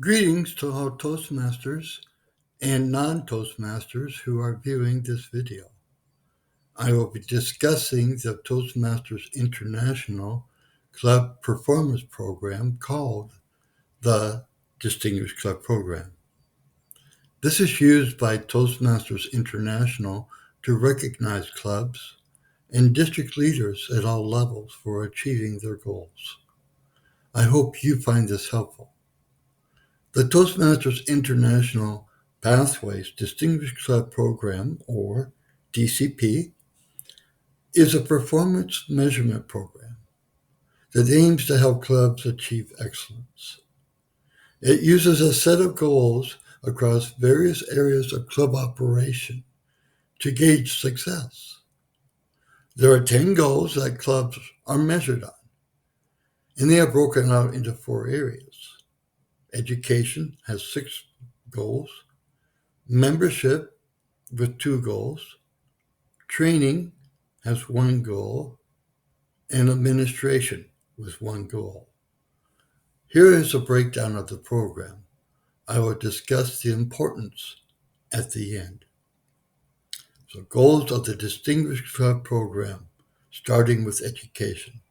Greetings to all Toastmasters and non-Toastmasters who are viewing this video. I will be discussing the Toastmasters International Club Performance Program called the Distinguished Club Program. This is used by Toastmasters International to recognize clubs and district leaders at all levels for achieving their goals. I hope you find this helpful. The Toastmasters International Pathways Distinguished Club Program, or DCP, is a performance measurement program that aims to help clubs achieve excellence. It uses a set of goals across various areas of club operation to gauge success. There are 10 goals that clubs are measured on, and they are broken out into 4 areas. Education has 6 goals, membership with 2 goals, training has 1 goal, and administration with 1 goal. Here is a breakdown of the program. I will discuss the importance at the end. So, goals of the Distinguished Club Program, starting with education.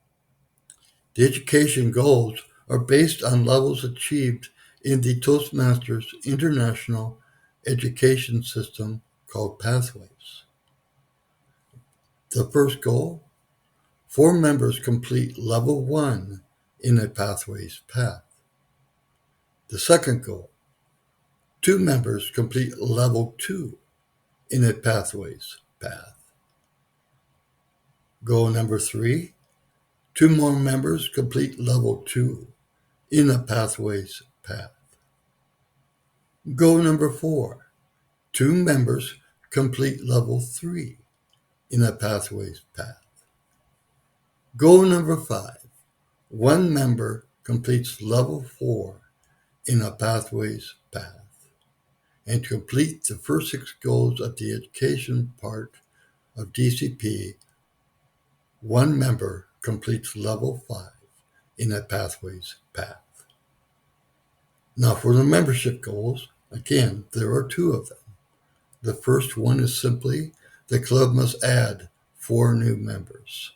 The education goals are based on levels achieved in the Toastmasters International Education System called Pathways. The first goal: 4 members complete Level 1 in a Pathways path. The second goal: 2 members complete Level 2 in a Pathways path. Goal number 3: 2 more members complete Level 2 in a Pathways path. Goal number 4: 2 members complete Level 3 in a Pathways path. Goal number 5: 1 member completes Level 4 in a Pathways path. And to complete the first 6 goals of the education part of DCP, 1 member completes Level 5 in a Pathways path. Now for the membership goals, again, there are 2 of them. The first one is simply the club must add 4 new members.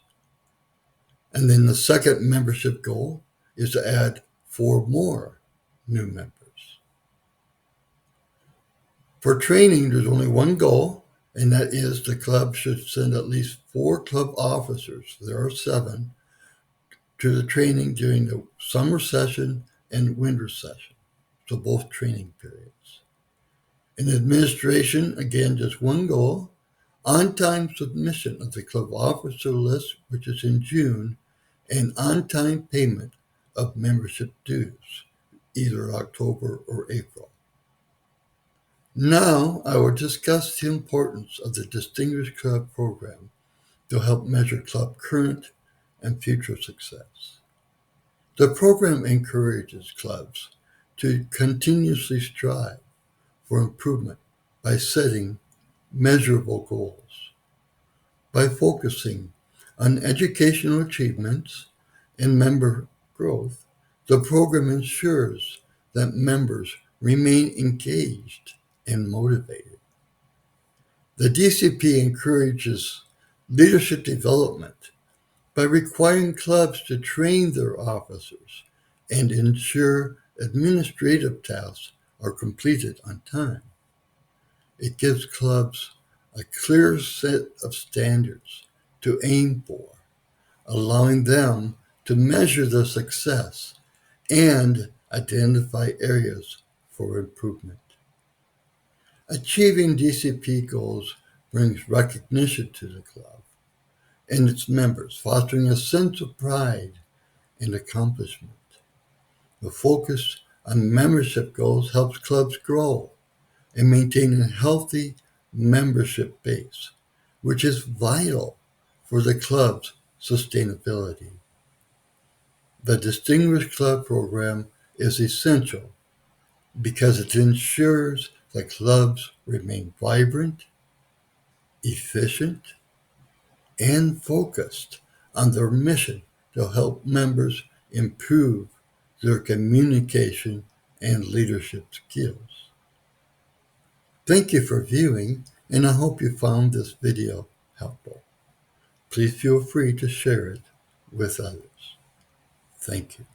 And then the second membership goal is to add 4 more new members. For training, there's only 1 goal, and that is the club should send at least 4 club officers, there are 7, to the training during the summer session and winter session, so both training periods. In administration, again, just 1 goal: on-time submission of the club officer list, which is in June, and on-time payment of membership dues, either October or April. Now I will discuss the importance of the Distinguished Club Program to help measure club current and future success. The program encourages clubs to continuously strive for improvement by setting measurable goals. By focusing on educational achievements and member growth, the program ensures that members remain engaged and motivated. The DCP encourages leadership development by requiring clubs to train their officers and ensure administrative tasks are completed on time. It gives clubs a clear set of standards to aim for, allowing them to measure their success and identify areas for improvement. Achieving DCP goals brings recognition to the club and its members, fostering a sense of pride and accomplishment. The focus on membership goals helps clubs grow and maintain a healthy membership base, which is vital for the club's sustainability. The Distinguished Club Program is essential because it ensures that clubs remain vibrant, efficient, and focused on their mission to help members improve their communication and leadership skills. Thank you for viewing, and I hope you found this video helpful. Please feel free to share it with others. Thank you.